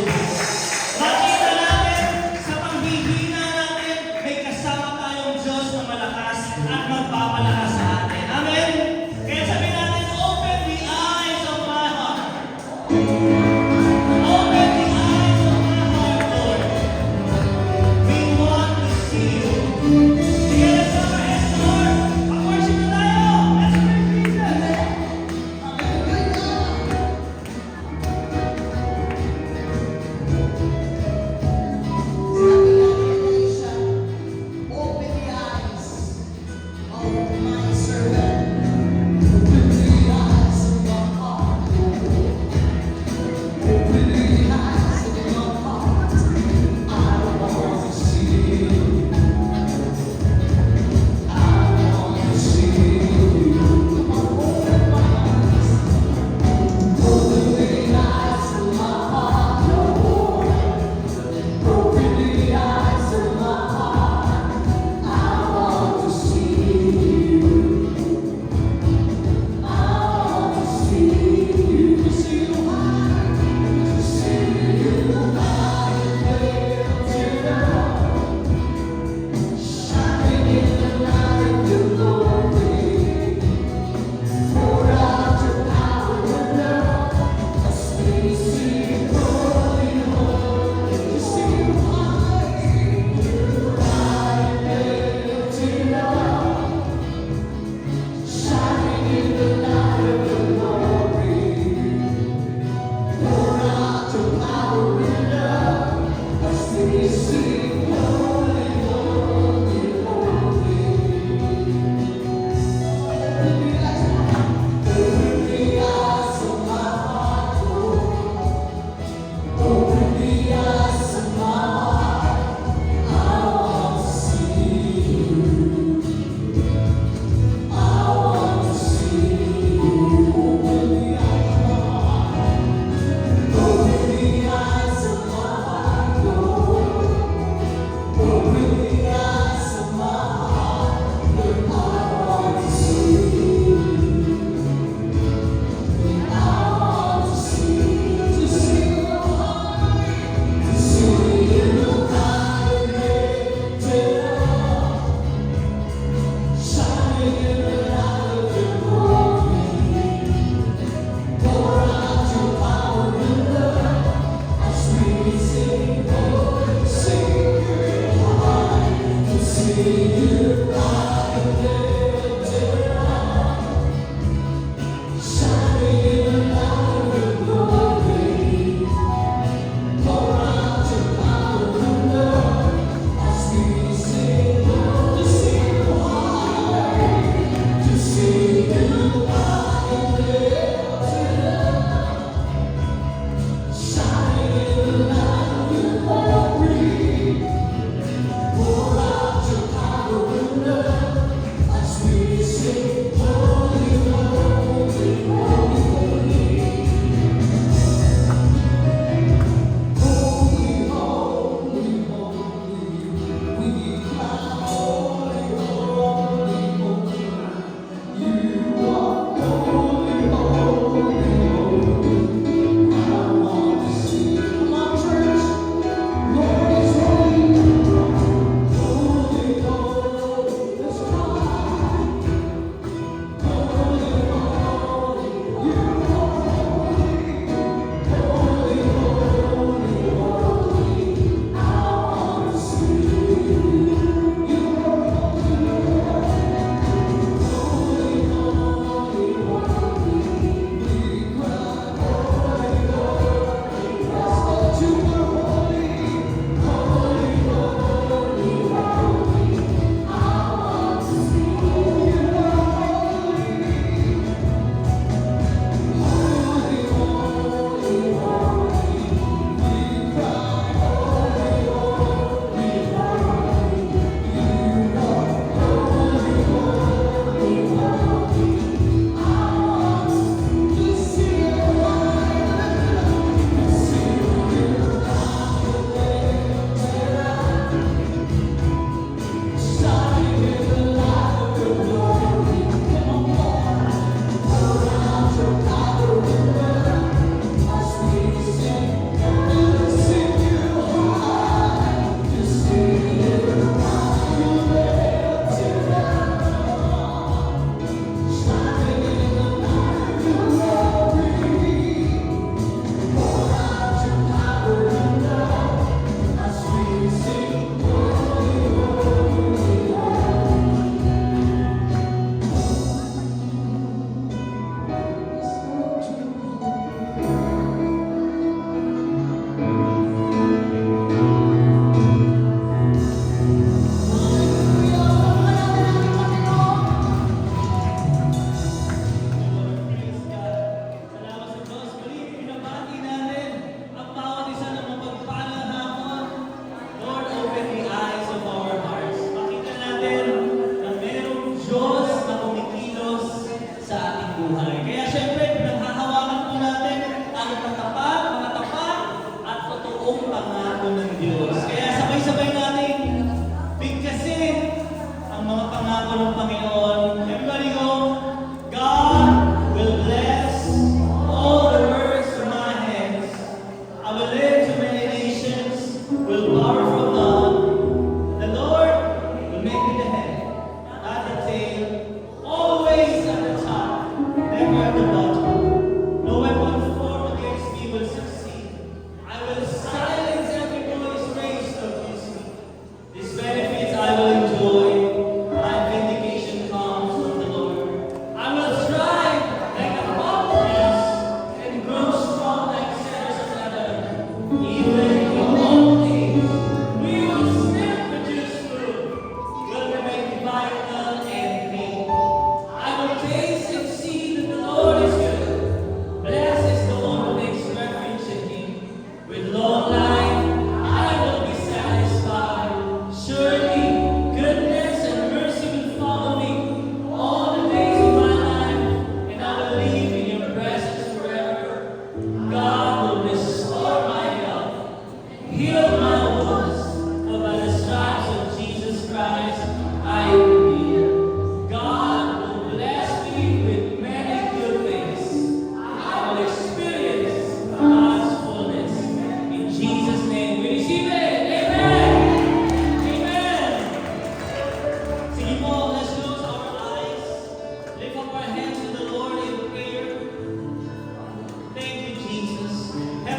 pagsubok. Makita natin sa panghihina natin, may kasama tayong Diyos na malakas at magpapalakas sa atin. Amen? Kaya sabi natin, open the eyes of my heart. Open the eyes of my heart, Lord. We want to see you. Sige, let's go ahead, Lord. Pag-worship na tayo. Let's praise Jesus. Open the eyes of my servant. Open the eyes of my heart. Open the eyes of my heart. I want to see you. I want to see you. Come on, open my eyes. Open the eyes of my heart, Lord. Open the eyes of my heart. I want to see you. I want to see you. To see you high. To see you high and lifted up. Shining in the light of your glory. Pour out your power and love. As we sing, holy, holy. To see you high and lifted up. Shining in the light of your glory. Pour out your power and love. As we sing, holy, holy, holy. Open the eyes of my heart, Lord. Open the eyes of my heart. I want to see you. I want to see you. Open the eyes of my heart. Open the eyes of my heart, Lord.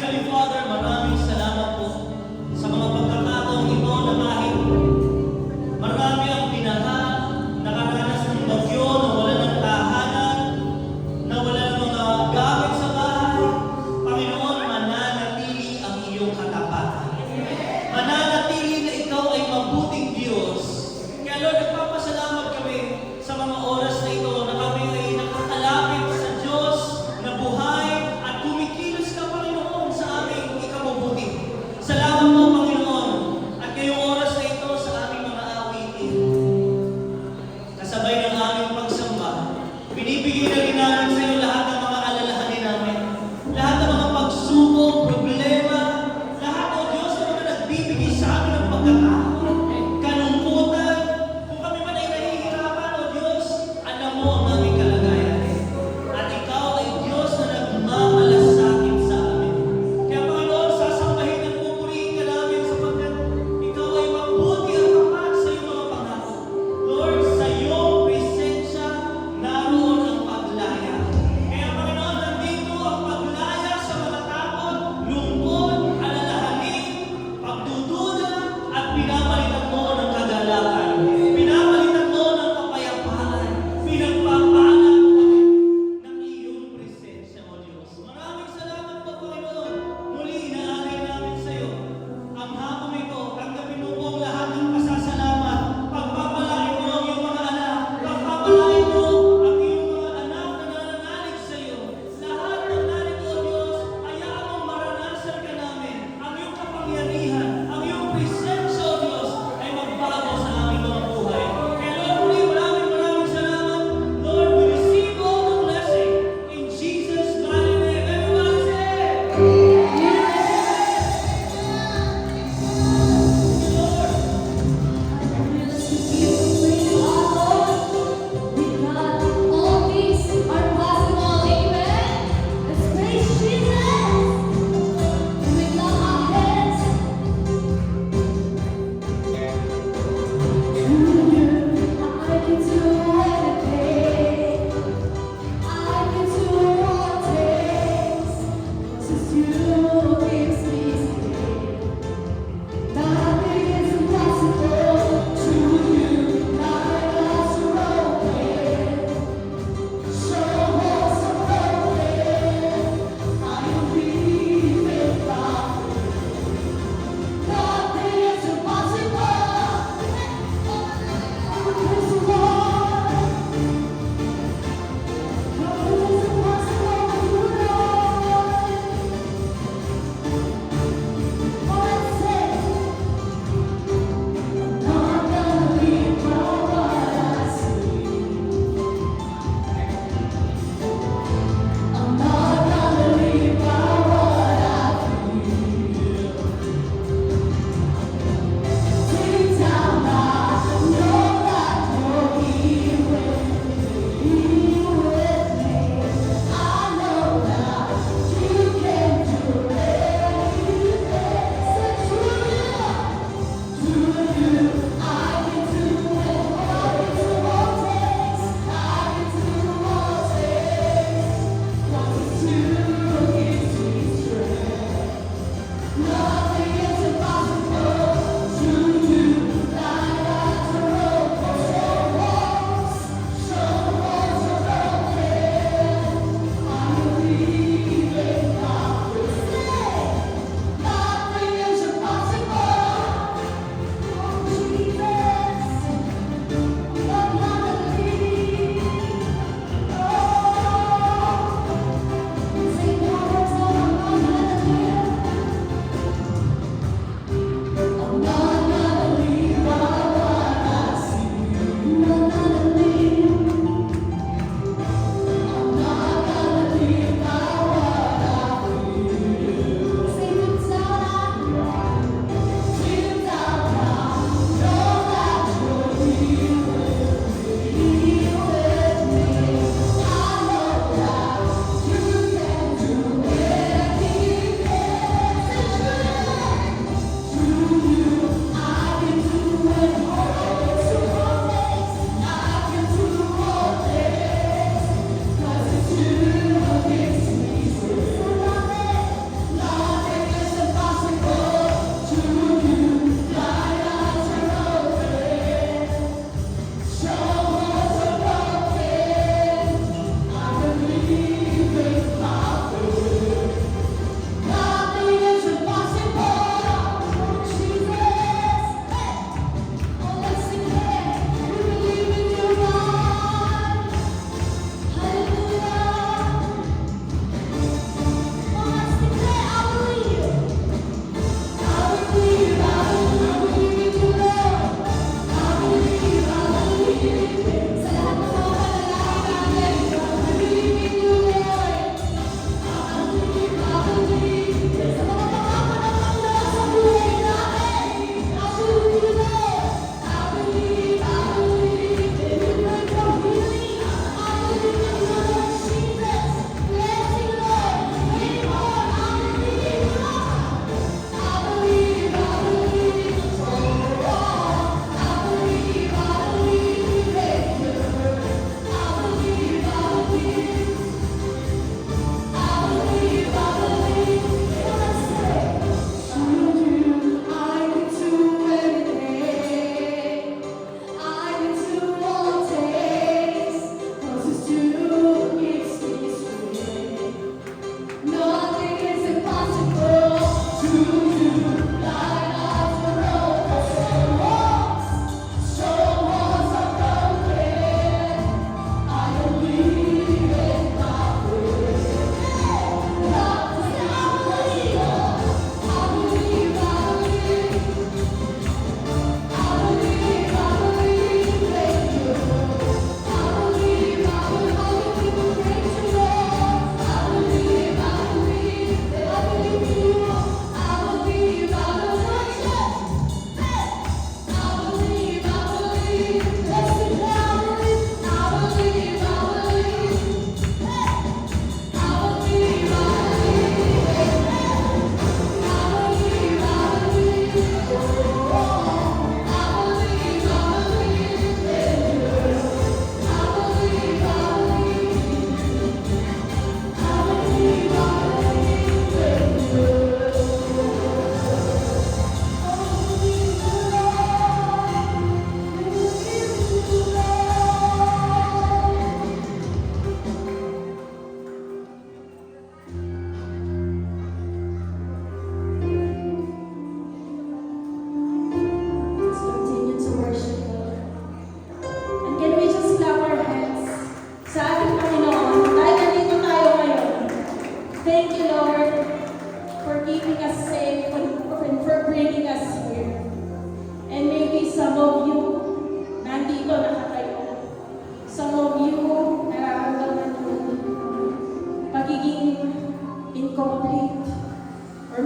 Heavenly Father, maraming salamat po sa mga pagkakataong ito na kahit marami ang binaha, nakaranas ng bagyo, nawala ng tahanan, nawala ng mga gamit sa bahay. Panginoon, mananatili ang iyong katapatan. Mananatili na ikaw ay mabuting Diyos. Kaya Lord, nagpapasalamat kami sa mga oras na ito na kami ay nakakalapit sa Diyos na buhay at kumikilos ka, Panginoon, sa aming ikabubuti. Salamat po, Panginoon, at ngayong oras na ito sa aming mga awitin. Kasabay ng aming pagsamba, binibigay na rin namin sa iyo lahat ng mga alalahanin namin. Lahat ng mga pagsubok, problema, lahat, O Diyos, ng mga nagbibigay sa amin ng pagkakataon, kalungkutan. Kung kami man ay nahihirapan, O Diyos, alam mo ang aming kalagayan. At ikaw ay Diyos na nagmamalasakit sa amin. Kaya Panginoon, sasambahin at pupurihin ka namin sapagkat ikaw ay mabuti at tapat sa iyong mga pangako. Lord, sa iyong presensya, naroon ang paglaya. Kaya Panginoon, nandito ang paglaya sa mga takot, lungkot, alalahanin, pagdududa, at pinapalitan mo ng kagalakan. Pinapalitan mo ng kapayapaan. Pinagpapaalam mo kami ng iyong presensya, O Diyos. Maraming salamat po, Panginoon. Muli, inaalay namin sa iyo ang hapong ito. Tanggapin mo po ang lahat ng pasasalamat. Pagpapalain mo ang iyong mga anak. Pagpapalain mo ang iyong mga anak na nananalig sa iyo. Lahat ng narito, O Diyos, hayaan mong maranasan ka namin. Ang iyong kapangyarihan, ang iyong presensya, O Diyos, ay magbago sa aming mga buhay. Kaya Lord, muli, maraming salamat. Lord, we receive all the blessing. In Jesus' mighty name, everybody say, Lord. Let's praise Jesus. We lift our hands.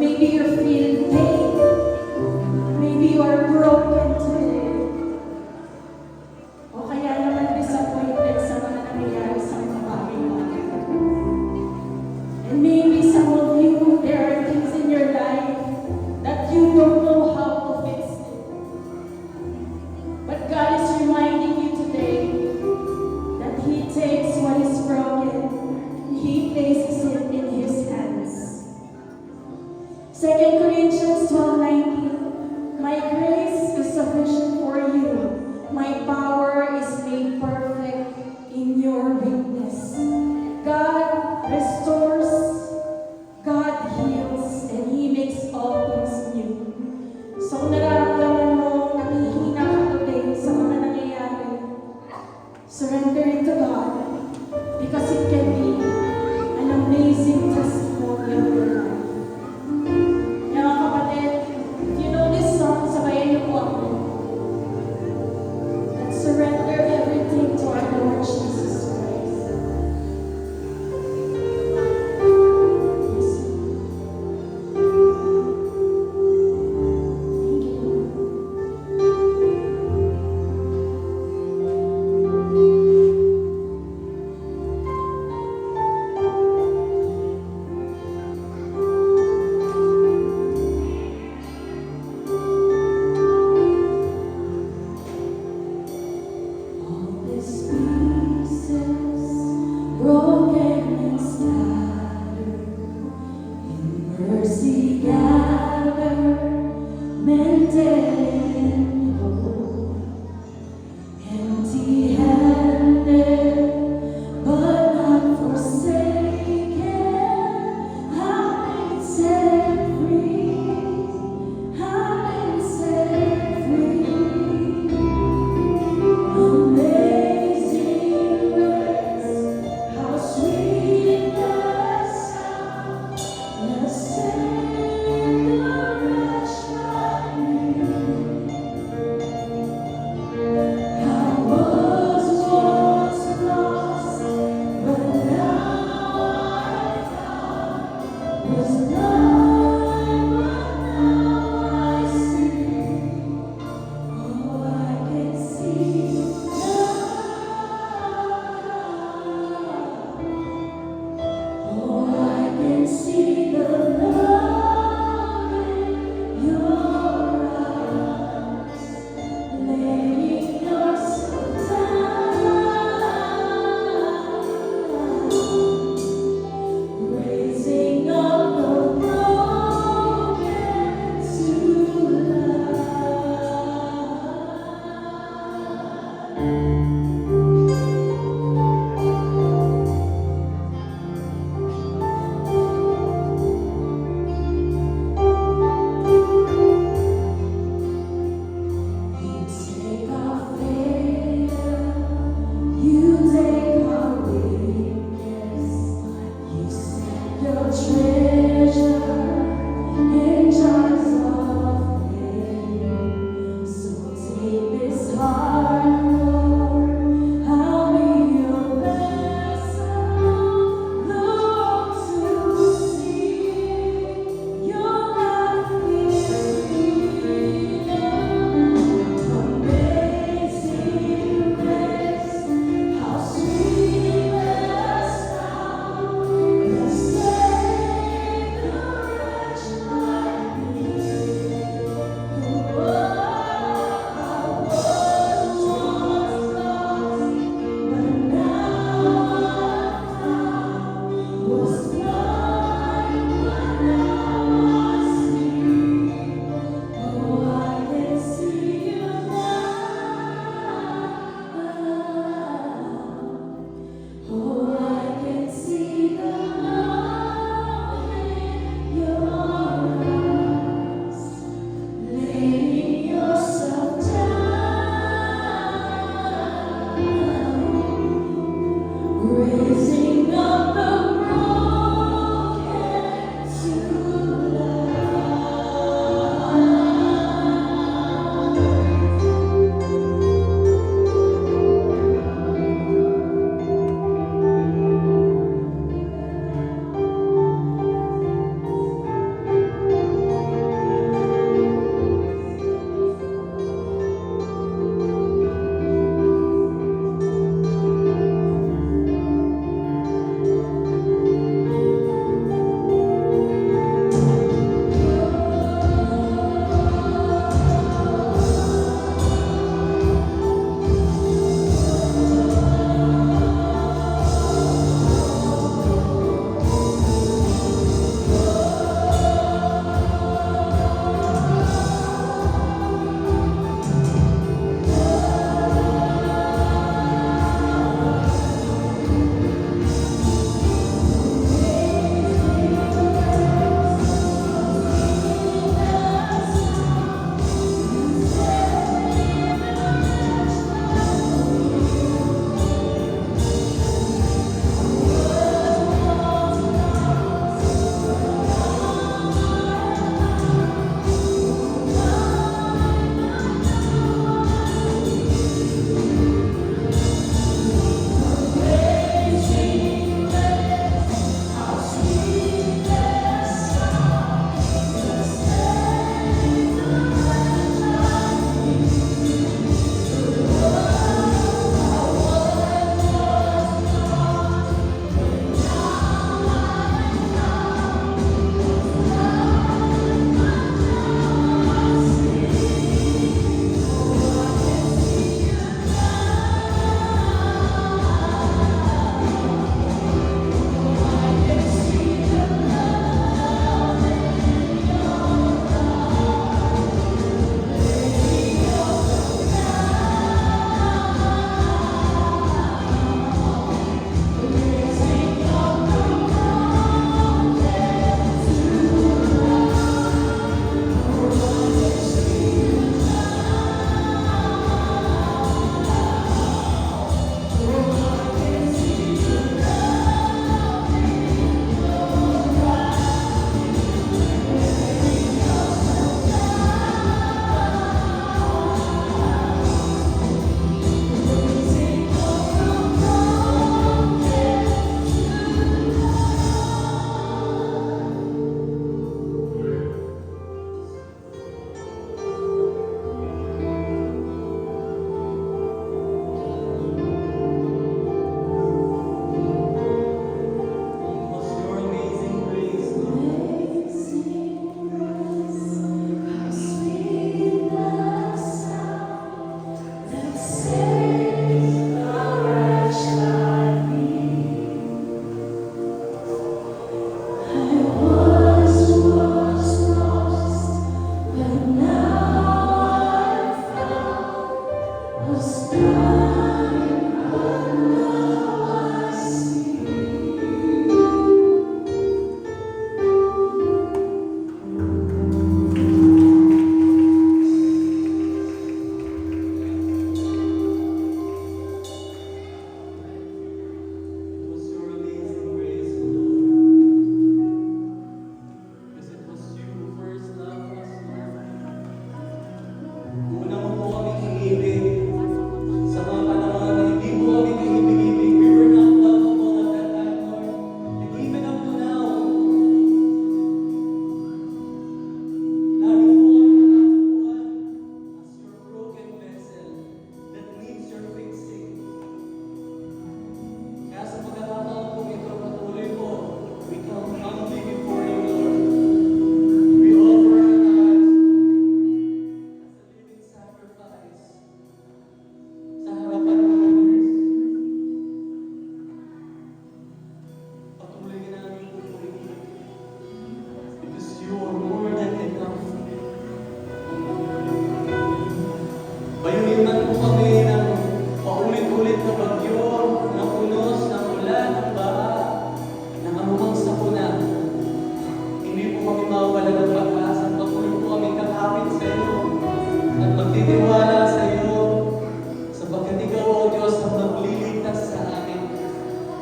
maybe you're feeling pain. Maybe you are broken today. O kaya naman disappointed sa mga nangyayari sa mga bagay-bagay. And maybe some of you, there are things in your life that you don't know how to fix it. But God is reminding you today that He takes what is broken, He places it in His hands. 2 Corinthians 12:19, my grace is sufficient for you. My power is made perfect in your weakness. God restores, God heals, and He makes all things new. So kung nararamdaman mo, nangihina ka today sa mga nangyayari, surrender it to God because it can be an amazing testimony of your life. Kaya mga kapatid, if you know this song, sabayan niyo po ako. Let's surrender everything to our Lord Jesus Christ. Yes. Thank you, Lord. All these pieces, broken and scattered, in mercy gathered, mended and whole, empty-handed, but not forsaken. I've been set free. I've been set free. Amazing grace, how sweet the sound that saved a wretch like me. Naliman po kami ng paulit-ulit na bagyo, ng unos, ng ulan, ng baha, ng anumang sakuna. Hindi po kami mawawala ng pag-asa. Patuloy po kami kakapit sa iyo at magtitiwala sa iyo sapagkat ikaw, O Diyos, ang magliligtas sa amin.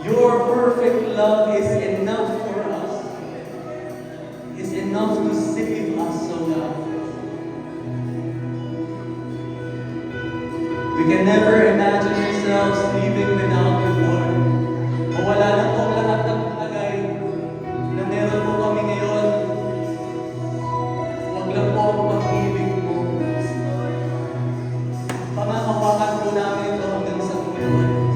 Your perfect love is enough for us. Is enough to save us, O God. We can never imagine ourselves living without you, Lord. Mawala na po ang lahat ng bagay na meron po kami ngayon. Huwag lang po ang pag-ibig mo. Pangakawakan po namin ito hanggang sa Panginoon.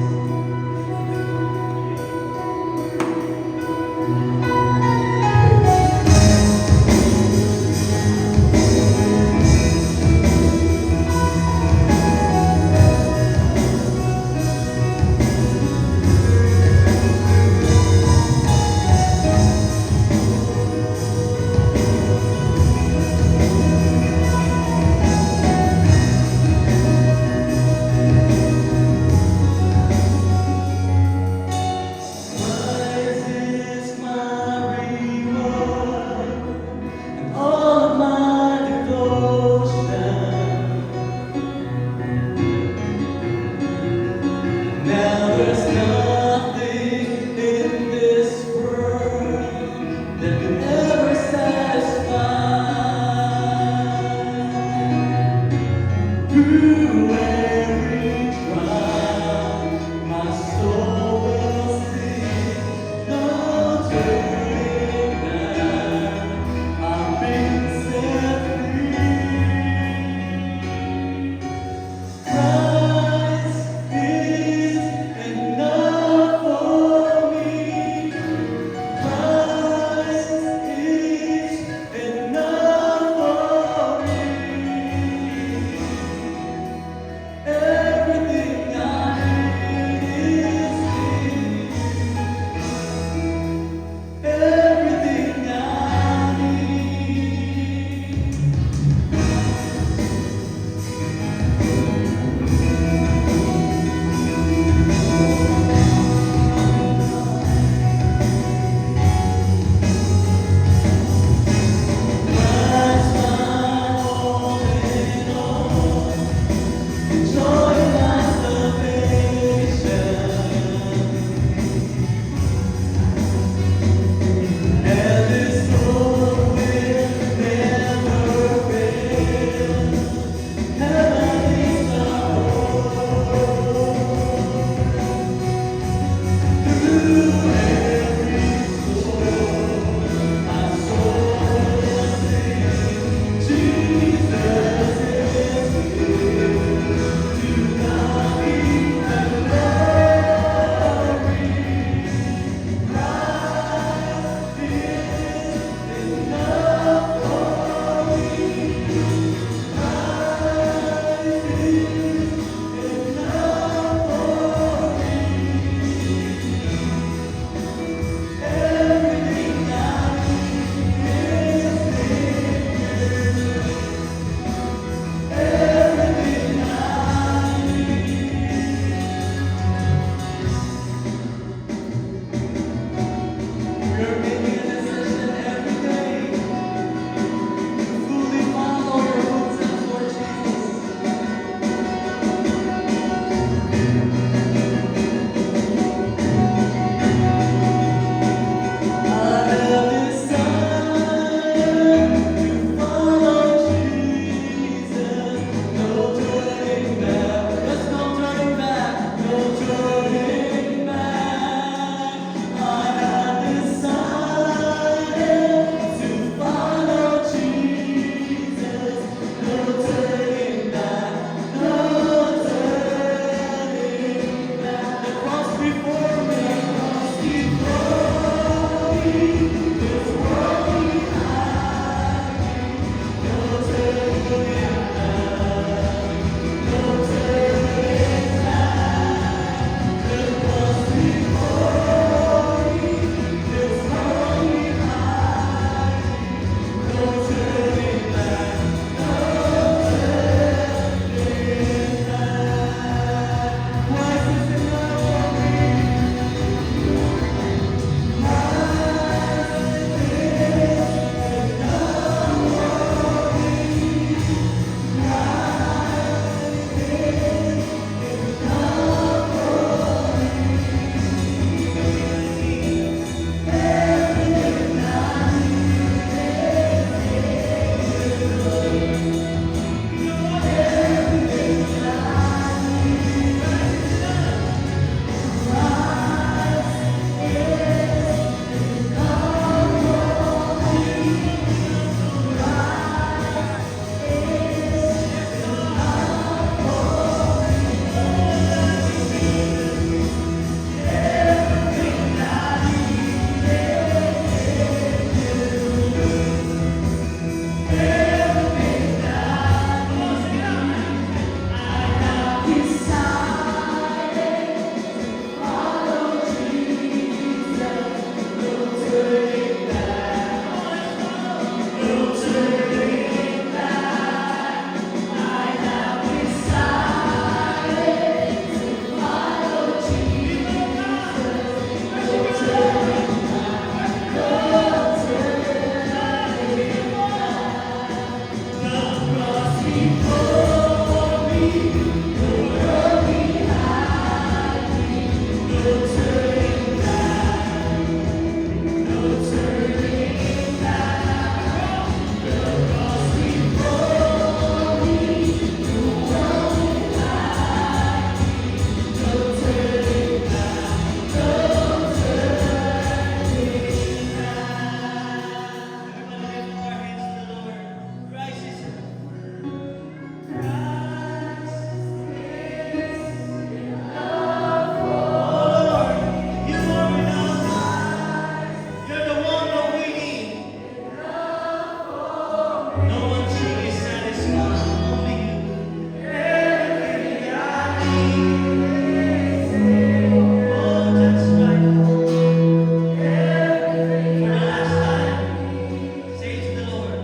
No one truly satisfies, only you. Everything I need. Oh, that's right. For the last time, say to the Lord.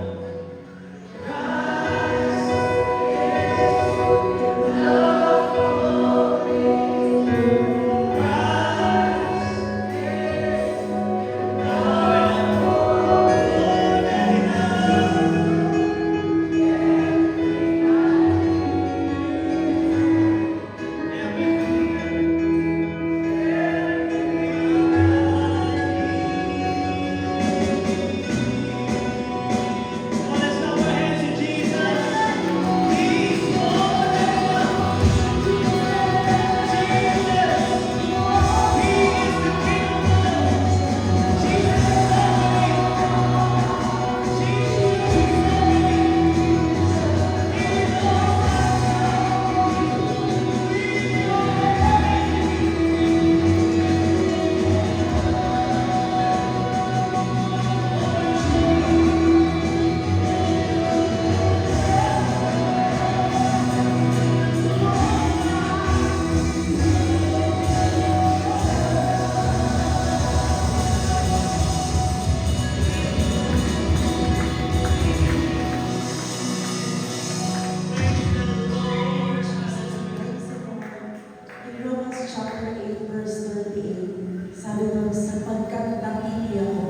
In Romans chapter 8, verse 38, sabi doon, sapagkat nakikita ko,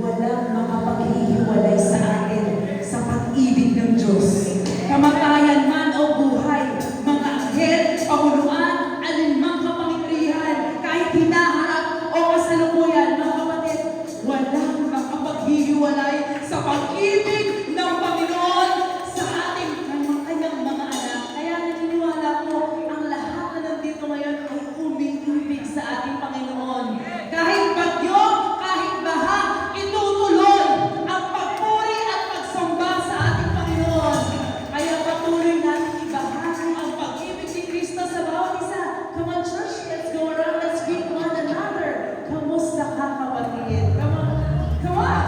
walang makapaghihiwalay sa atin sa pag-ibig ng Diyos. Kamatayan man o buhay, mga anghel, panguluan, alinmang kapangyarihan, kahit hinaharap o kasalukuyan, mga kapatid, walang makapaghihiwalay sa pag-ibig ng Panginoon sa ating kanyang mga anak. Kaya naniniwala ko, ang lahat na nandito ngayon ay umiibig sa ating Panginoon. Kahit bagyo, kahit baha, itutuloy ang pagpuri at pagsamba sa ating Panginoon. Kaya patuloy natin ibahagi ang pag-ibig ni Kristo sa bawat isa. Come on, church, let's go around, let's greet one another. Kamusta ka, kapatid? Come on, come on!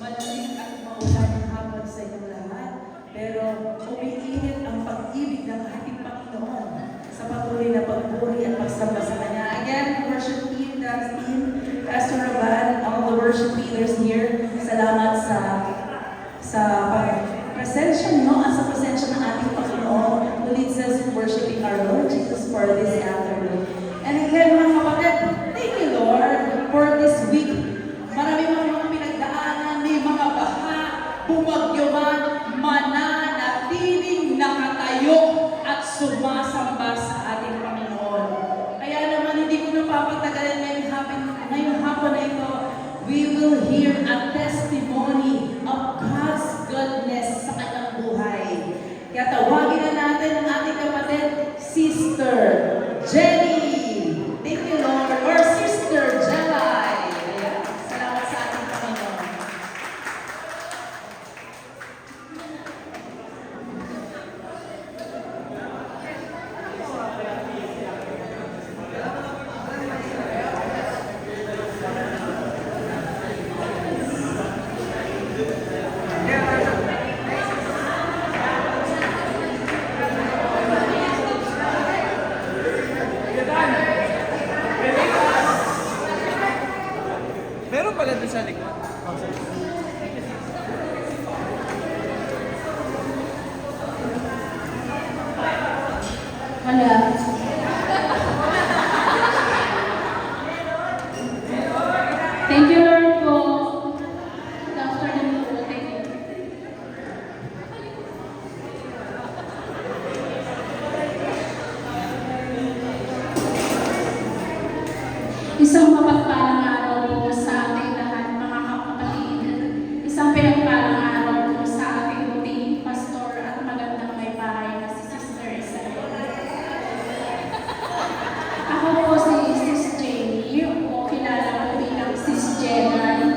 Madaling at maulan ang hapon sa inyong lahat, pero umiinit ang pag-ibig ng ating Panginoon sa patuloy na pagpuri at pagsamba sa Kanya. Again, worship team, dance team, Pastor Raban, all the worship leaders here, salamat sa presensya nyo at sa presensya ng ating Panginoon who leads us in worshiping our Lord Jesus for this afternoon. And again, mga kapatid, thank you, Lord, for this week. Marami mga pinagdaanan, may mga baha, bumagyo man, mananatiling nakatayo at sumasamba sa ating Panginoon. Kaya naman hindi ko napapatagalin ngayong hapon na ito, we will hear a testimony of God's goodness sa kanyang buhay. Kaya tawagin na natin ang ating kapatid, Sister Jenny. Thank you, Lord. Or Sister Jelay. Ayan. Salamat sa ating Panginoon. Wala. Thank you, Lord po. Good afternoon po. Thank you. Isang mapagpalang araw po sa ating lahat, mga kapatid. Isang pinagpalang araw po sa ating muting pastor at magandang may bahay na si Sister Isabel. Ako po si Sis Jenny, o kilala ko bilang Sis Jenny.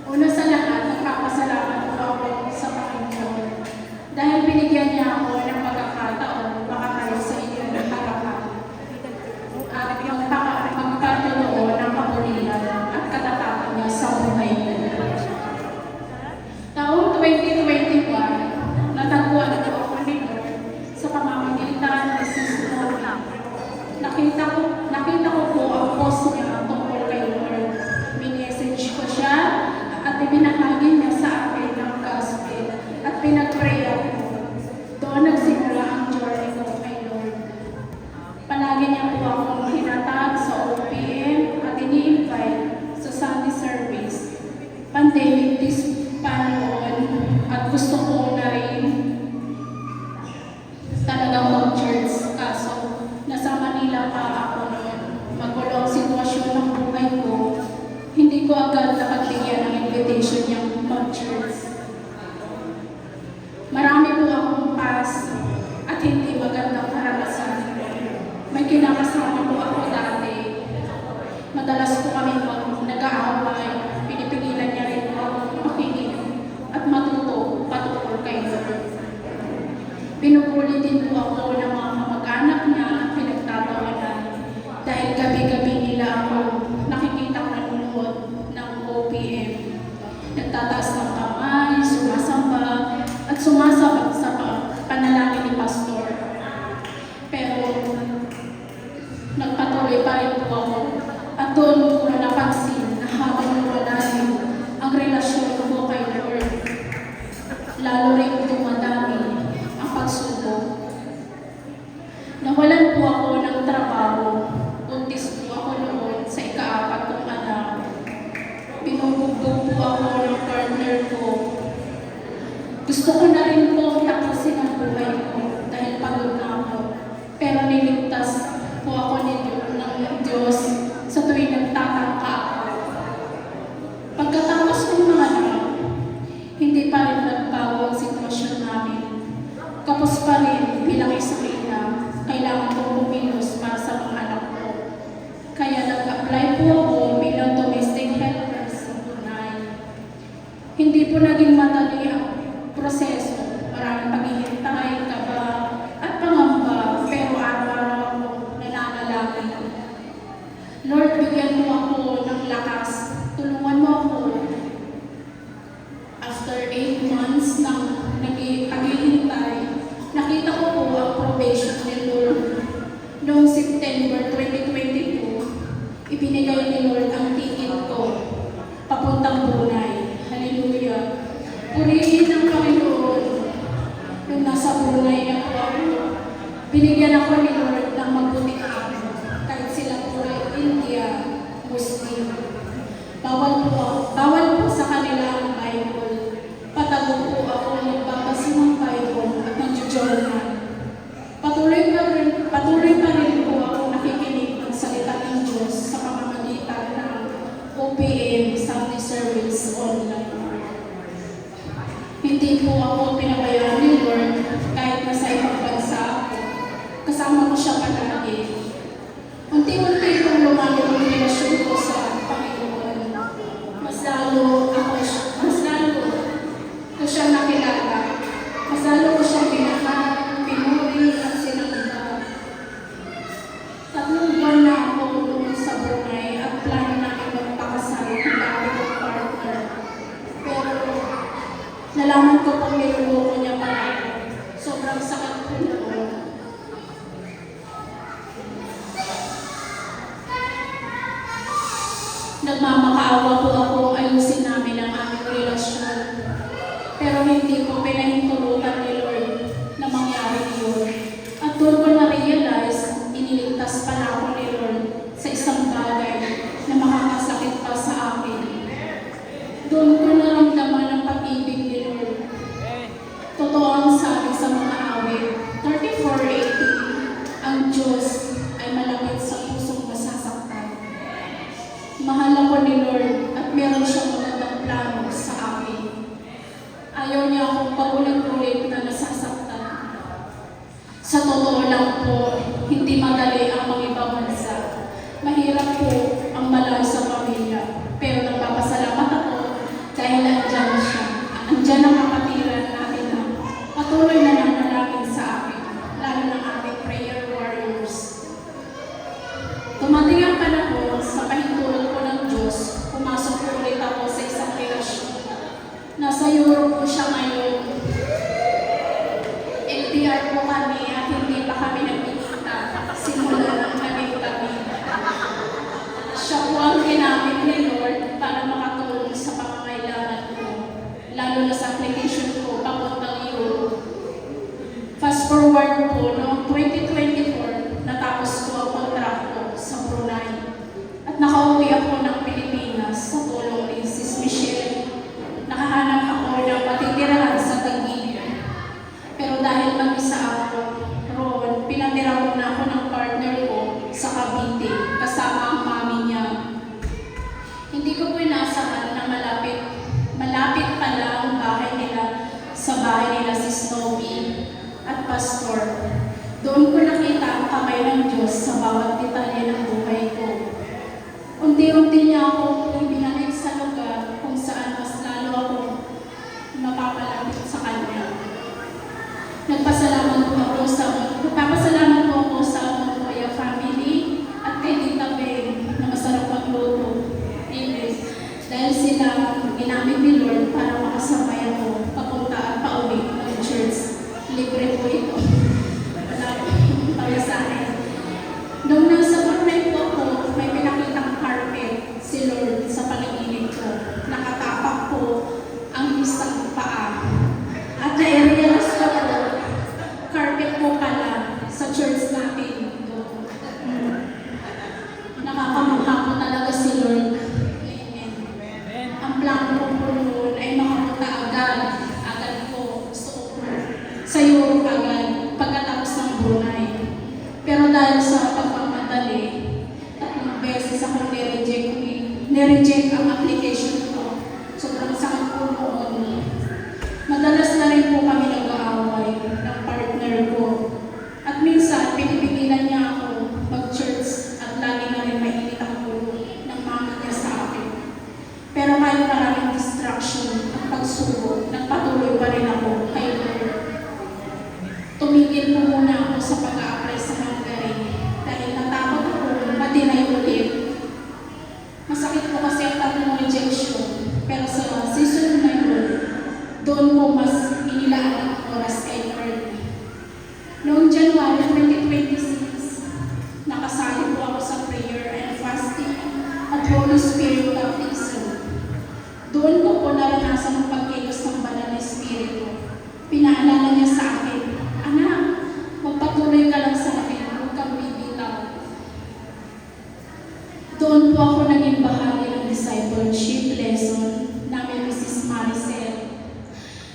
Una sa lahat, nagpapasalamat po ako sa Panginoon dahil binigyan niya ako ng pagkakataon makakayo sa inyong harapan at magkatuloon ng kapulihan at katatapan niya sa buhay ko. Taong 2021, natagpuan ko ako nito sa pamamagitan ni Sis Nora. Nakita ko po ang post niya tungkol kay Lord. Minessage ko siya at ibinahagi niya sa akin ng gospel at pinag-pray ako. Doon nagsimula ang journey ko kay Lord. Palagi niya po akong hinatag sa OPM at ini-invite sa Sunday service. Pandemic this pa noon at gusto ko na rin talagang mag-church. Kaso, nasa Manila pa ako noon. Magulo ang sitwasyon ng buhay ko. Hindi ko agad nakagbigyan ng invitation niyang mag-church. Marami po akong past at hindi magandang karanasan. May kinakasama po ako dati. Madalas po kami nag-aaway. Pinipigilan niya rin po ako makinig at matuto patungkol kay Lord. Pinupuli din po ako ng mga kamag-anak niya, pinagtatawanan. Dahil gabi-gabi nila ako nakikita ko nanonood ng OPM. Nagtataas ng kamay, sumasamba, at sumasabat sa panalangin ni Pastor. Pero nagpatuloy pa rin po ako at doon ko napansin na habang lumalalim ang relasyon ko kay Lord. Lalo rin dumadami ang pagsubok. Nawalan po ako ng trabaho. Buntis po ako noon sa ika-4 kong anak. Binubugbog po ako ng partner ko. Gusto ko na rin po tapusin ang buhay ko dahil pagod na ako. Pero niligtas po ako ng Diyos sa tuwing nagtatangka ako. Pagkatapos kong mga anak, hindi pa rin nagbago ang sitwasyon namin. Kapos pa rin bilang isang ina, kailangan kong kumilos para sa mga anak ko. Kaya nag-apply po ako bilang domestic helper sa Brunei. Hindi po naging madali ang proseso. Maraming paghihintay, kaba, at pangamba, pero araw-araw ako nananalangin. Lord, bigyan mo ako ng lakas. Tulungan mo ako. After 8 months ng paghihintay, nakita ko po ang probation ni Lord. Noong September 2022, ibinigay ni Lord ang ticket ko papuntang Brunei. Hallelujah. Purihin ang Panginoon. Nung nasa Brunei na po ako, binigyan ako ni Lord ng mabuting ako. Kahit sila po ay India, Muslim. Bawal po sa kanila ang Bible. Patago po ako nagbabasa ng Bible at nag-journal. Patuloy pa rin po ako nakikinig ng salita ng Diyos sa pamamagitan ng OPM Sunday Service online. Hindi po ako pinabayaan ni Lord kahit nasa ibang bansa ako. Kasama ko 34:18, ang Diyos ay malapit sa pusong nasasaktan. Mahal ako ni Lord at meron siyang magandang plano sa akin. Ayaw niya akong paulit-ulit na nasasaktan. Sa totoo lang po, hindi madali ang mangibabansa. Mahirap po ang malayo sa pamilya. Pero nagpapasalamat ako dahil andyan siya. Andyan ang kapatiran natin na patuloy na nanalangin sa akin, lalo ng ating prayer warriors. Tumating ang panahon sa pahintulot ko ng Diyos, pumasok po ulit ako sa isang relasyon. Nasa Europe po siya ngayon. LDR po kami at hindi pa kami nagkikita. Simula ng kami. Siya po ang ginamit ni Lord para makatulong sa pangangailangan ko, lalo na sa application ko papuntang Europe. Fast forward po, noong 2024, natapos ko ang kontrakto sa Brunei. At nakauwi ako ng Pilipinas sa tulong ni Sis Michelle. Nakahanap ako ng matitirahan sa Taguig. Pero dahil mag-isa ako roon, pinatira muna ako ng partner ko sa Cavite, kasama ang mami niya. Hindi ko po inaasahan na malapit pala ang bahay nila sa bahay nila si Snowy at Pastor. Doon ko nakita ang kamay ng Diyos sa bawat detalye ng buhay ko. Unti-unti niya ako ibinalik sa lugar kung saan mas lalo ako mapapalapit sa Kanya. Nagpapasalamat po ako sa Montoya family at kay Tita Beng na masarap magluto. Amen. Dahil sila ginamit ni Lord para makasabay ako papunta at pauwi ng church. Libre po ito. Wala para sa akin. Nung nasa Brunei po ako, may pinakitang carpet si Lord sa panaginip ko. Nakatapak po ang isang paa. At na-realize ko po, carpet po pala sa church natin. Nakakamukha po talaga si Lord. Amen. Ang plano ko po noon ay makapunta agad po. Gusto ko po sa Europe agad, pagkatapos ng Brunei. Pero dahil sa pagpapadali, 3 beses akong nireject ang application ko. Sobrang sakit po noon. Madalas na rin po kami nag-aaway ng partner ko. At minsan, pinipigilan niya ako mag-church at lagi na rin mainit ang ulo ng mama niya sa akin. Pero kahit maraming distraction at pagsubok, nagpatuloy pa rin ako kay Lord. Tumigil po muna ako sa pag-a-apply sa Hungary dahil natakot ako matinay ulit. Masakit po kasi ang 3 rejection, pero sa season na yun, doon po mas inilaan ang oras kay Lord. Noong January 2026, nakasali po ako sa prayer and fasting at Holy Spirit baptism. Doon ko po naranasan ang pagkilos ng banal na Espiritu. Pinaalala niya sa akin, "Anak, magpatuloy ka lang sa akin, huwag kang bibitaw." Doon po ako naging bahagi ng discipleship lesson namin Mrs. Maricel.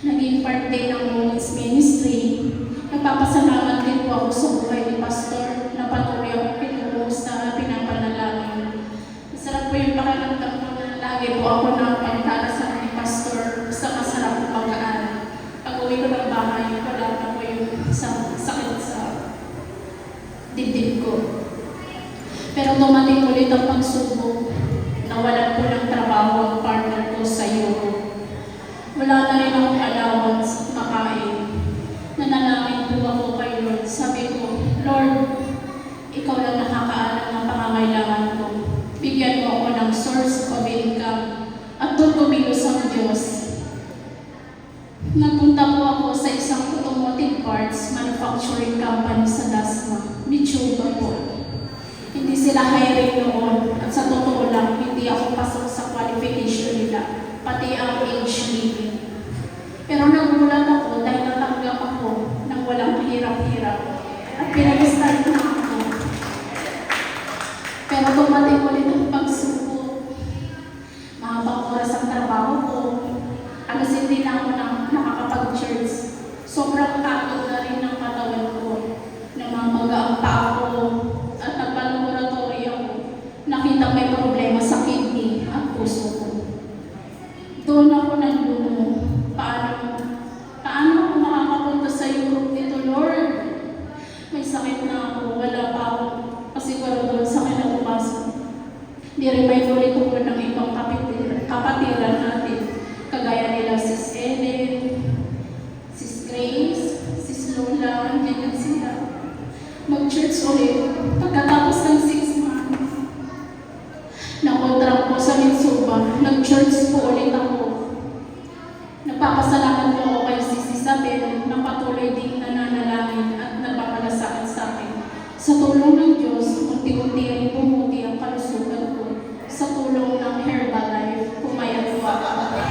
Naging part din ng Women's Ministry. Nagpapasalamat din po ako sa buhay ni Pastor na patuloy akong pinumusta at pinapanalangin. Masarap po yung pakiramdam ko na lagi po ako ng pagdarasal ni Pastor sa masarap na pagkaan. Pag-uwi ko ng bahay, wala na po yung sakit sa dibdib ko. Pero tumating ulit ang pagsubok. Nawalan po ng trabaho ang partner ko sa Europe. Wala na rin akong allowance at makain. Nanalangin po ako kay Lord. Sabi ko, "Lord, Ikaw lang nakakaalam ng pangangailangan ko. Bigyan mo ako ng source of income at doon kumilos ang Diyos." Nagpunta po ako sa isang automotive parts manufacturing company sa Dasma, Michuba po. Hindi sila hiring noon at sa totoo lang, hindi ako pasok sa qualification nila, pati ang age limit. Pero nagulat ako dahil natanggap ako ng walang hirap-hirap at pinag-start na ako. Pero tumating ulit ang pagsubok. Mahabang oras ang trabaho ko. Alas hindi na ako nakakapag-church. Sobrang takot na rin ng mata gumagaan pa ako at nagpa-laboratory ako, nakita may problema sa kidney at puso ko. Doon ako naglumo. Paano ako makakapunta sa Europe nito, Lord? May sakit na ako, wala pa ako pasiguro sa kinabukasan. Ni-remind ulit ako ng ibang kapatiran natin, kagaya nila Sis Ellen, Sis Grace, Sis Lola, ganyan sila. Mag-church ulit pagkatapos ng 6 months. Nakontract po sa Mitsuba, nag-church po ulit ako. Nagpapasalamat po ako kay Sis Isabel na patuloy ding nananalangin at nagpapalasakit sa akin. Sa tulong ng Diyos, unti-unti rin bumuti ang kalusugan ko. Sa tulong ng Herbalife, pumayat po ako.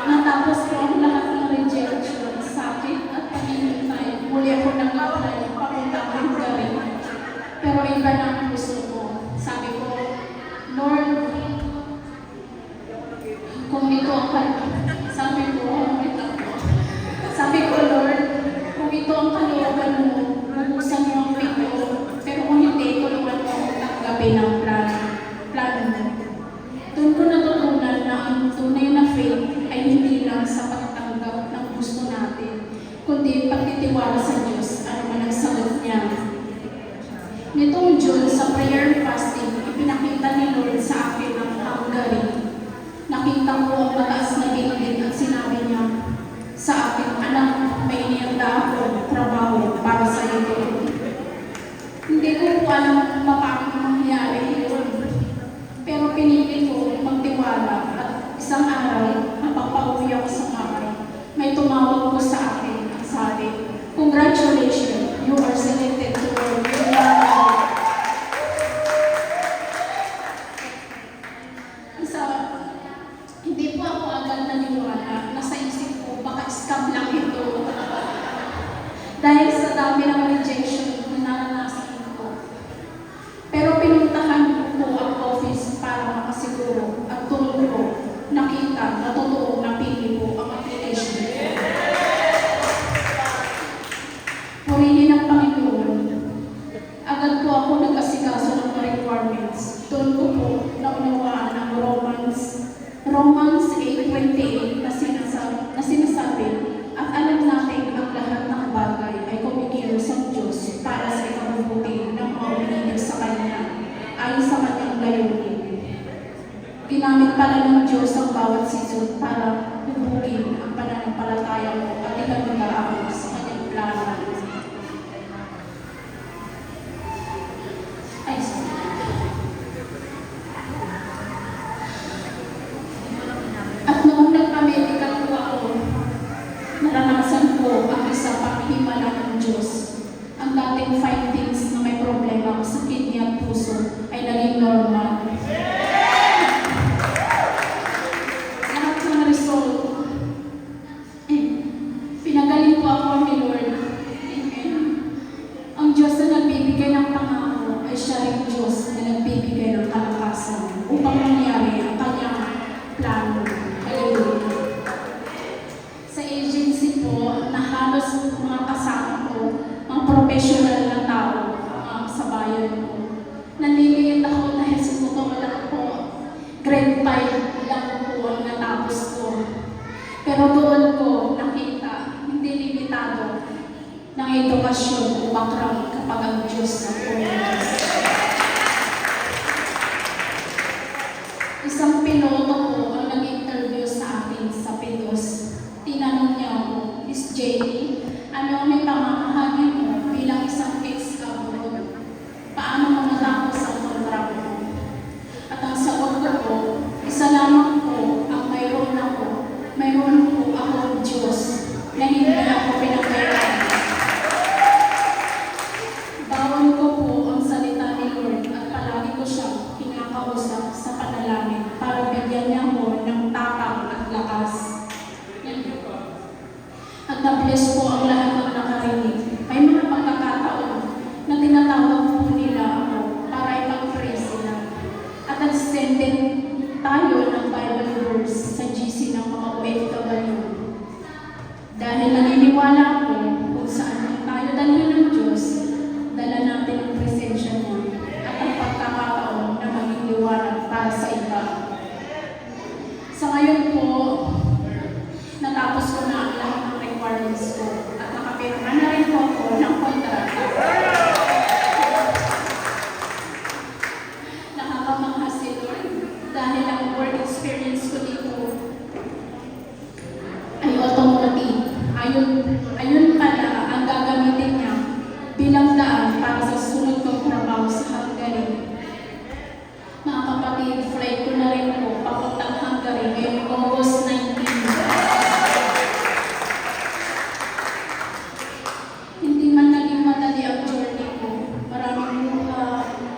Natapos po ang lahat ng rejection, sakit at paghihintay. Muli ako nag-apply papuntang Hungary. Pero iba na ang gusto ko. Sabi ko, Lord, kung ito ang Lord, kung ito ang kalooban mo, mabusan mo ang pito. Pero kung hindi, tulungan mo akong tanggapin ang plano mo. Doon ko natutunan na ang tunay na faith ay hindi lang sa pagtanggap ng gusto natin, kundi pagtitiwala sa Diyos, ano man ang sagot niya. Nitong June, sa prayer fasting, ipinakita ni Lord sa akin ang Hungary. Nakita ko ang mataas na bingin at sinabi niya sa akin, anak, may inihanda ako trabaho para sa iyo. Hindi ko po alam paano mangyari yun. Pero pinili ko magtiwala at isang araw, napapauwi ako sa bahay. May tumawag po sa akin at sabi, congratulations, you are selected to work. Hindi po ako agad naniwala. Nasa isip ko, baka scam lang ito. Dahil sa dami ng rejection na naranasan ko. Pero pinuntahan ko po ang office para makasiguro at tulog ko nakita na totoo napili po ang application ko. Purihin ang Panginoon. Agad po ako nag-asikaso ng requirements. Doon ko po naunawaan ang Romans 8:28 na sinasabi at alam natin ang lahat ng bagay ay kumikilos ang Diyos para sa ikabubuti ng mga umiinig sa Kanya ayon sa Kanyang layunin. Ginamit pala ng Diyos ang bawat season para hubugin ang pananampalataya mo at ikalunda ako sa Kanyang plano. At noong nagpa-medical po ako, naranasan ko ang isa pang himala ng Diyos. Ang dating findings na may problema sa kidney at puso ay naging normal. Lahat ng result, pinagaling po ako ni Lord. Amen. Ang Diyos na nagbibigay ng pangako ay siya rin Diyos na nagbibigay ng kalakasan upang mangyari ang Kanyang plano. Sa agency po, na halos mga kasama ko, mga professional na tao sa bayan ko. Naniliit ako dahil sa totoo lang po, grade 5 lang po ang natapos ko. Pero doon ko nakita, hindi limitado ng edukasyon o background kapag ang Diyos sa pulis. Isang piloto po ang nag-interview sa akin sa Pidos. Tinanong niya ako, Miss Jenny, ano ang may pamamahanin mo bilang isang ex-abroad? Paano mo natapos ang kontrakt mo? At ang sagot ko po, isa lamang po ang mayroon ako. Mayroon po ako Diyos na hindi ako pinagkailan. Bawal ko po ang salita ni Lord at palagi ko siyang kinakausap sa panalangin para bigyan niya ako ng tapang at lakas. At na-bless po ang lahat ng nakarinig. May mga pagkakataon na tinatawag po nila ako para ipag-praise sila. At nag-send din tayo ng Bible naniniwala ako kung saan man tayo dalhin ng Diyos, dala natin ang presensya niya at ang pagkakataon na maging liwanag para sa iba. Sa ngayon po, natapos ko na ang lahat ng requirements ko at nakapirma na rin po ako ng kontrata. Nakakamangha si Lord dahil ang work experience ko dito ay automotive. Ayun pala ang gagamitin niya bilang daan para sa sunod kong trabaho sa Hungary. Mga kapatid, flight ko na rin po papuntang Hungary ngayong August 19. Hindi man naging madali ang journey ko. Maraming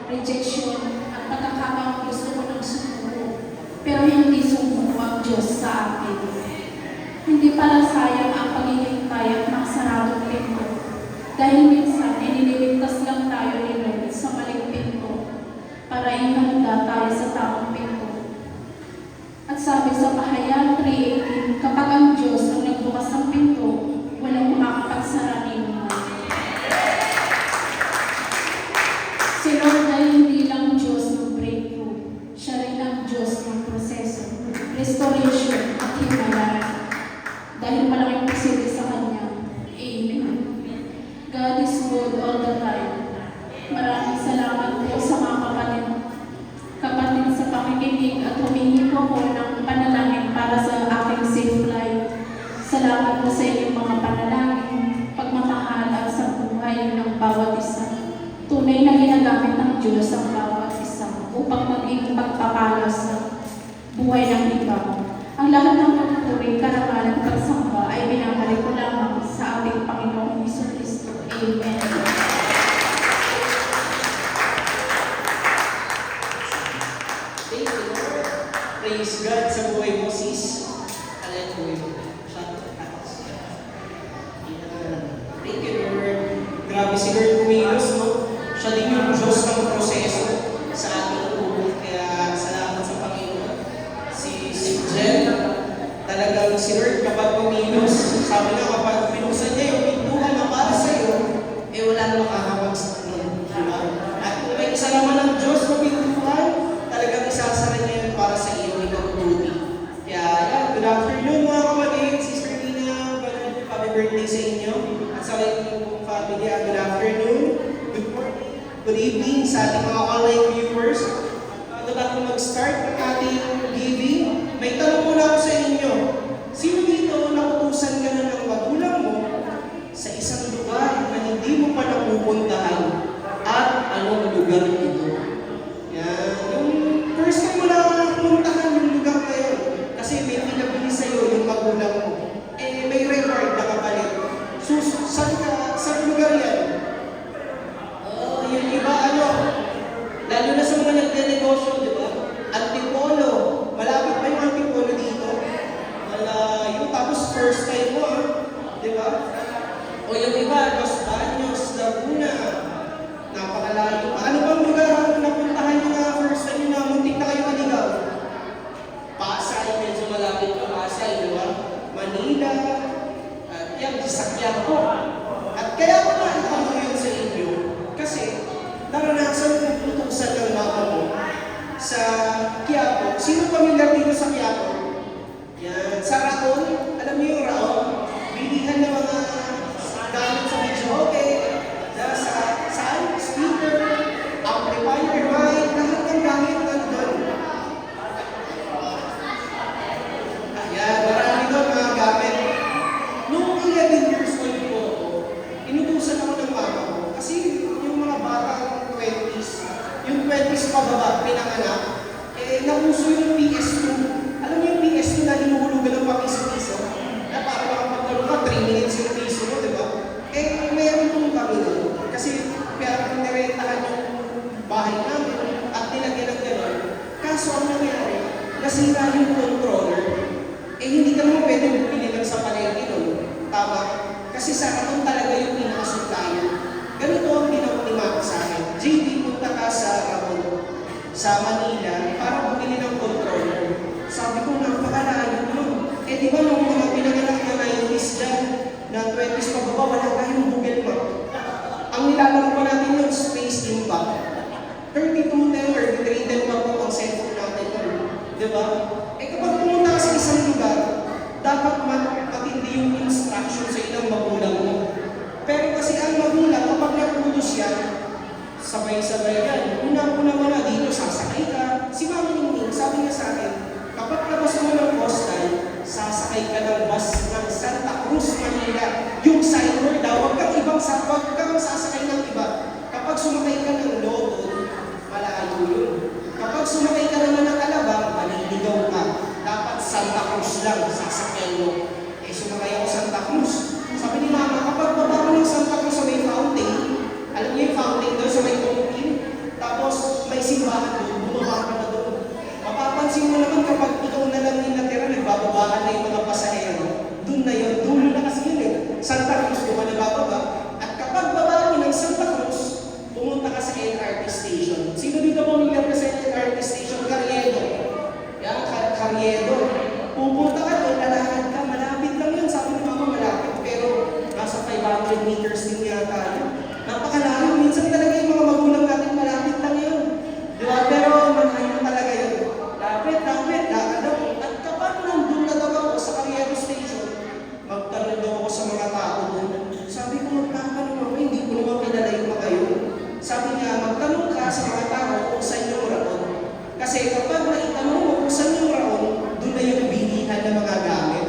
rejection at pagkakataong gusto ko ng sumuko. Pero hindi sumuko ang Diyos sa akin. Hindi pala sayang ang paghihintay at maksaradong pinto. Dahil minsan, nililigtas lang tayo ni Lord sa maling pinto para ihanda tayo sa tamang pinto. At sabi sa Pahayag 3:18, kapag ang Diyos ang nagbukas ng pinto, walang makakapagsara ninyo. Si Lord ay hindi lang Diyos ng breakthrough. Siya rin ang Diyos ng proseso, restoration at himalayan. Dahil malaking posible sa Kanya. Amen. God is good all the time. Maraming salamat po sa mga kapatid sa pakikinig at humingi po ko ng panalangin para sa aking safe life. Salamat po sa inyong mga panalangin, pagmamahal at sa buhay ng bawat isa. Tunay na ginagamit ng Diyos ang bawat isa upang maging pagpapala sa buhay ng iba. Ang lahat ng pagpupuri, karangalan at pagsamba ay binabalik ko lamang sa ating Panginoong Jesucristo. Amen. Thank you, Lord. Praise God sa buhay mo, sis. Hallelujah. Thank you, Lord. Grabe si Lord kumilos, no? Siya din yung Diyos ng proseso sa ating buhay. Kaya salamat sa Panginoon. Si Jen, talagang si Lord kapag kumilos, sabi nga kapag pinuksan niya yung pintuan na para sa iyo, eh wala nang makakawag sa kanila. Diba? At kung may isa naman ng Diyos na pintuan, talagang isasara niya yun para sa iyo, ikaw tuloy. Kaya, yan, good afternoon mga kapatid, Sister Nina, happy birthday sa inyo. At sa inyong family, good afternoon, good morning, good evening sa ating mga online viewers. Bago mag-start ng ating giving, may tanong muna ako sa inyo. Sino dito nautusan ka na ng magulang mo sa isang lugar na hindi mo pa napupuntahan at anong lugar ito? Yan. Yung first time mo na pumuntahan yung lugar na yun kasi may pinabili sa'yo yung magulang mo. Eh, may reward na kapalit. So, saan lugar yan? Yung iba, lalo na sa mga nagde-negosyo, di ba? Antipolo. Malapit ba yung Antipolo dito? Malayo. Tapos first time mo, di ba? O yung iba, Los Baños, Laguna. Napakalayo. Ano bang lugar ang napuntahan nyo na first time nyo na muntik na kayo maligaw? Pasay, medyo malapit pa Pasay, di ba? Manila. At yan, sasakyan ko. At kaya ko na itanong yun sa inyo. Kasi, naranasan kong putusan ng mama mo sa Quiapo. Sino pamilyar dito sa Quiapo? Yan. Sa Raon, alam niyo yung Raon? Bilihan ng mga gamit sa video, okay? Sa speaker, amplifier, mic, lahat ng gamit nandun. Ayan, marami doon mga gamit. Noong 11 years old po ako, inutusan ako ng mama ko. Kasi yung mga batang 20s, yung 20s pababa, pinanganak, eh, nauso yung PS2. Alam mo yung PS2 na hinuhulugan ng papiso-piso? Na para makapagkalo ka, 3 minutes yung piso mo, di ba? Eh, meron pong kami nun. Kasi, kaya kung nirentahan yung bahay namin at nilagyan ng gano'n. Kaso, ang nangyari, nasira yung controller. Eh, hindi ka naman pwede bumili lang sa palengke nun. Tama? Kasi sa Raton talaga yung pinakasuglayan. Ganito ang ginawa ni Mama sa akin. JB, punta ka sa Raton, sa Manila, para bumili ng controller. Sabi ko, napakalayo nun. Eh, di ba nung mga pinaganak na 90s dyan, na 20s pababa, wala tayong Google Map. Ang nilalaro pa natin yung Space Impact. 3210, 3310 pa po ang cellphone natin nun. Diba? Eh kapag pumunta ka sa isang lugar, dapat matindi yung instruction sa ilang magulang mo. Pero kasi ang magulang, kapag napulos yan, sabay-sabay yan. Una-una mo na dito, sasakay ka. Si Mami Ningning, sabi niya sa akin, kapag labas mo ng postal, sasakay ka ng bus ng Santa Cruz, Manila. Yung signboard daw, huwag kang sasakay ng iba. Kapag sumakay ka ng Lotto, malayo yun. Kapag sumakay ka naman ng Alabang, maliligaw ka. Dapat Santa Cruz lang, sasakyan mo. Eh, sumakay ako Santa Cruz. Sabi ni Mama, kapag baba mo ng Santa Cruz sa may fountain, alam niyo yung fountain doon sa may tungpin, tapos may simbahan doon, bumaba ka na doon. Mapapansin mo naman kapag ikaw na lang yung natira, nagbababaan na yung mga pasahero. Doon na yun, dulo na kasi yun eh. Santa Cruz, doon ka nabababa. At kapag baba mo ng Santa Cruz, pumunta ka sa LRT station. Sino dito pamilyar ka sa LRT station? Carriedo. Yan, Carriedo. Pupunta ka doon, lalakad ka, malapit lang yun. Sabi ni Mama, malapit. Pero nasa 500 meters din yata yun. Napakalayo. Minsan talaga yung mga magulang natin, malapit lang yun. Diba? Pero malayo talaga yun. Lapit, lakad ako. At kapag nandun na daw ako sa Carriedo station, magtanong daw ako sa mga tao doon. Sabi ko, magtatanong ako, hindi ko naman kilala yung mga yun. Sabi niya, magtanong ka sa mga tao kung saan yung raon. Kasi kapag naitanong mo kung saan yung raon, doon na yung bilihan ng mga gamit.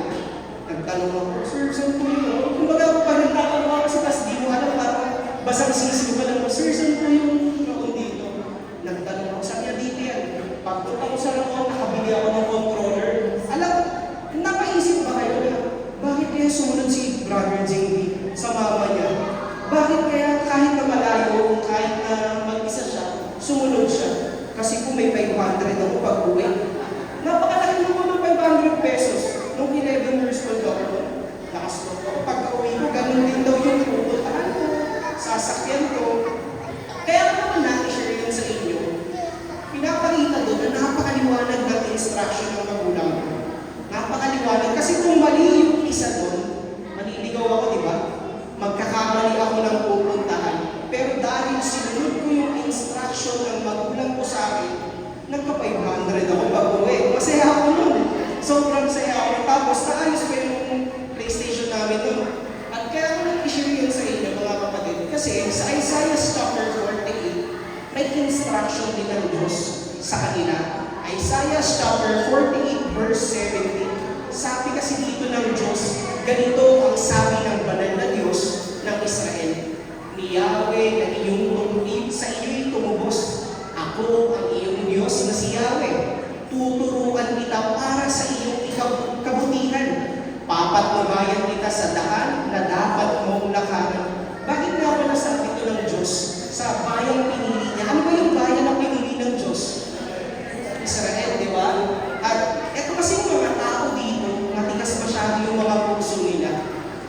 Nagtanong ako, sir, saan po yung raon? Kung baga ako pa nagtatanong ako kasi tas di mo alam, parang basang sisi ko lang, sir, saan po yung raon dito? Nagtanong ako, sabi niya, dito yan. Pagpunta ko sa raon, nakabili ako ng controller. Alam, napaisip ba kayo na, bakit kaya sumunod si Brother JB sa mama niya? Bakit kaya kahit na malayo, kahit na mag-isa siya, sumunod siya? Kasi kung may 500 ako pag-uwi, napakalaki naman ng 500 pesos. Nung 11 years old ako, lakas ko ako. Pagka-uwi ko, ganun din daw yung pupuntahan ko, sasakyan ko. Kaya ko naman na-share yun sa inyo. Pinapakita doon na napakaliwanag ng instruction ng magulang ko. Napakaliwanag. Kasi kung mali yung isa doon, maliligaw ako, di ba? Magkakamali ako ng pupuntahan. Pero dahil sinunod ko yung instruction ng magulang ko sa akin, nagka-500 ako pag-uwi. Masaya ako nun. Sobrang saya ako. Tapos naayos pa yung PlayStation namin nun. At kaya ako nag-share yun sa inyo, mga kapatid. Kasi sa Isaiah chapter 48, may instruction din ng Diyos sa kanila. Isaiah chapter 48 verse 17. Sabi kasi dito ng Diyos, ganito ang sabi ng banal na Diyos ng Israel. Ni Yahweh na sa iyo'y tumubos. Ako ang iyong Diyos na si Yahweh. Tuturuan kita para sa iyong kabutihan. Papatnubayan kita sa daan na dapat mong lakaran. Bakit nga ba nasabi ito ng Diyos sa bayang pinili niya? Ano ba yung bayan na pinili ng Diyos? Israel, di ba? At eto kasi yung mga tao dito, matigas masyado yung mga puso nila.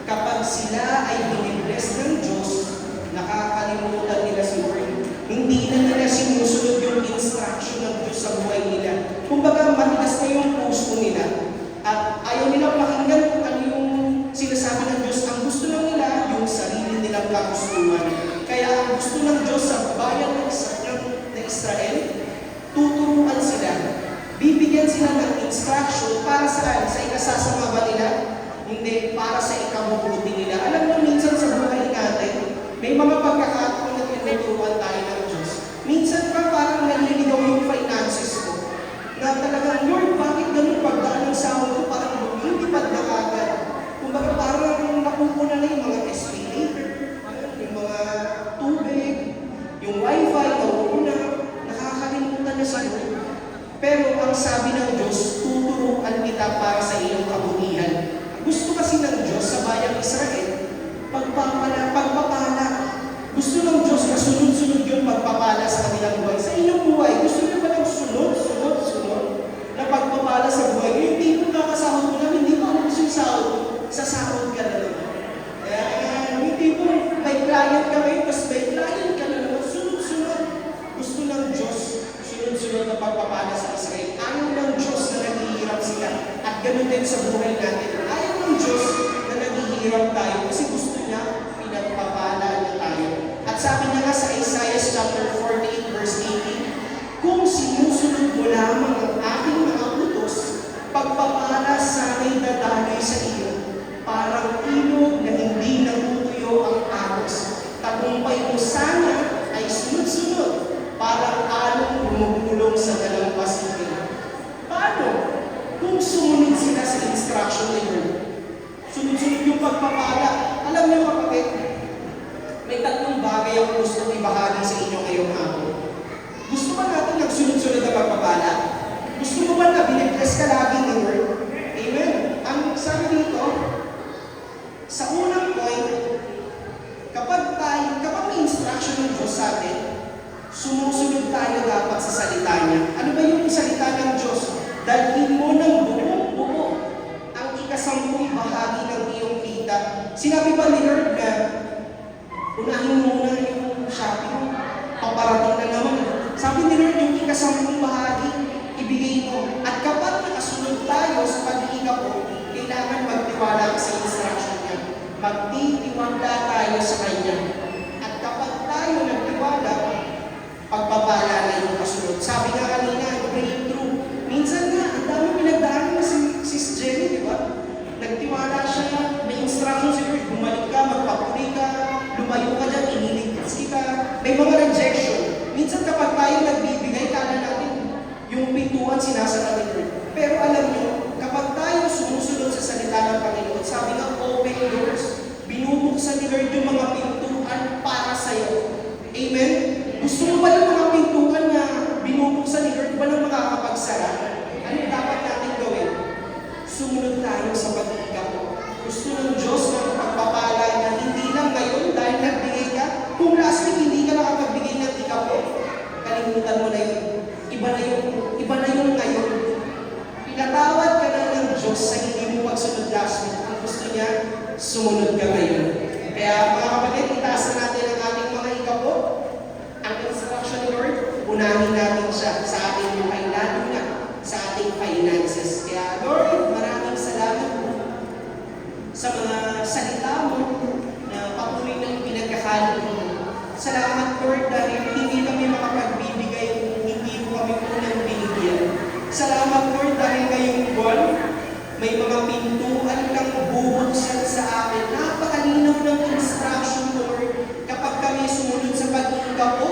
Kapag sila ay binibless ng Diyos, nakakalimutan nila si Lord. Hindi na nila sinusunod yung instruction ng Diyos sa buhay nila. Kumbaga, matigas na yung puso nila. At ayaw nilang pakinggan kung ano yung sinasabi ng Diyos. Ang gusto lang nila, yung sarili nilang kagustuhan. Kaya ang gusto ng Diyos sa bayan ng Israel, tuturuan sila. Bibigyan sila ng instruction para saan? Sa ikasasama ba nila? Hindi, para sa ikabubuti nila. Alam mo, minsan sa buhay natin, may mga pagkakataon na tinuturuan tayo ng Diyos. Minsan pa parang naliligaw yung finances ko. Na talagang, Lord, bakit ganun pagdaan ng sahod ko? Parang hindi pa nakagad. Kumbaga parang napupuna na yung mga escalator, yung mga tubig, yung wifi, napupuna. Nakakalimutan na sa Lord. Pero ang sabi ng Diyos, tuturuan kita para sa iyong kabutihan. Gusto kasi ng Diyos sa bayang Israel, pagpapala. Gusto ng Diyos na sunod-sunod yung pagpapala sa kanilang buhay. Sa inyong buhay, gusto niyo ba ng sunod na pagpapala sa buhay? Yung tipo nakasahod mo lang, hindi pa gusto yung sahod, sasahod ka na naman. Yung tipo may client ka ngayon, tapos may client ka na naman, sunod-sunod. Gusto ng Diyos, sunod-sunod na pagpapala sa Israel. Ayaw ng Diyos na naghihirap sila. At ganun din sa buhay natin. Ayaw ng Diyos na naghihirap naghihirap tayo kasi gusto niya, pinagpapala niya tayo. At sabi niya nga sa Isaiah chapter 48 verse 18, kung sinusunod mo lamang ang aking mga utos, pagpapala sana'y dadaloy sa iyo, parang ilog na hindi natutuyo ang agos. Tagumpay mo sana ay sunod-sunod, parang along bumubulong sa dalampasigan. Paano? Kung sumunod sila sa instruction ni Lord, sunod-sunod yung pagpapala. Alam niyo kapatid, may tatlong bagay ang gusto ibahagi sa inyo ngayong hapon. Gusto ba natin nagsunod-sunod na pagpapala? Gusto mo ba na biniglas ka lagi ni Lord? Amen. Ang sabi dito, sa unang point, kapag may instruction ng Diyos sa atin, sumusunod tayo dapat sa salita niya. Ano ba yung salita ng Diyos? Dalhin mo ng buo ang ikasampung bahagi ng iyong kita. Sinabi ba ni Lord na unahin mo muna yung shopping, paparating na naman. Sabi ni Lord yung ikasampung bahagi, ibigay mo. At kapag nakasunod tayo sa pag-iika ko, kailangan magtiwala sa instruction niya. Magtitiwala tayo sa Kanya. At kapag tayo nagtiwala, pagpapala na yung kasunod. Sabi nga kanina, breakthrough. Minsan nga, ang dami pinagdaan na si Sis Jenny, di ba? Nagtiwala siya, may instruction si Lord, bumalik ka, magpapuri ka, lumayo ka dyan, iniligtas kita. May mga rejection. Minsan kapag tayo nagbibigay, kala natin yung pintuan sinasara ni Lord. Pero alam nyo, kapag tayo sumusunod sa salita ng Panginoon, sabi nga, open doors. Binubuksan ni Lord yung mga pintuan para sa'yo. Amen? Gusto mo ba yung mga pintuan na binubuksan ni Lord, walang makakapagsara? Ano dapat natin gawin? Sumunod tayo sa pag-iika ko. Gusto ng Diyos ng pagpapala na hindi lang ngayon dahil nagbigay ka. Kung last week hindi ka nakapagbigay ng ika ko, kalimutan mo na yun. Iba na yung ngayon. Pinatawad ka na ng Diyos sa hindi mo pagsunod last week. Ang gusto niya, sumunod ka ngayon. Kaya mga kapatid, itaas na natin ang ating mga ika ko. Ang instruction ni Lord, unahin natin siya sa ating buhay, lalo na sa ating finances. Kaya Lord, maraming salamat po sa mga salita mo na patuloy na pinagkakalit mo. Salamat Lord dahil hindi kami makapagbibigay kung hindi mo kami unang binigyan. Salamat Lord dahil ngayong buwan, may mga pintuan kang bubuksan sa akin. Napakalinaw ng instruction Lord kapag kami sumunod sa pag-iika po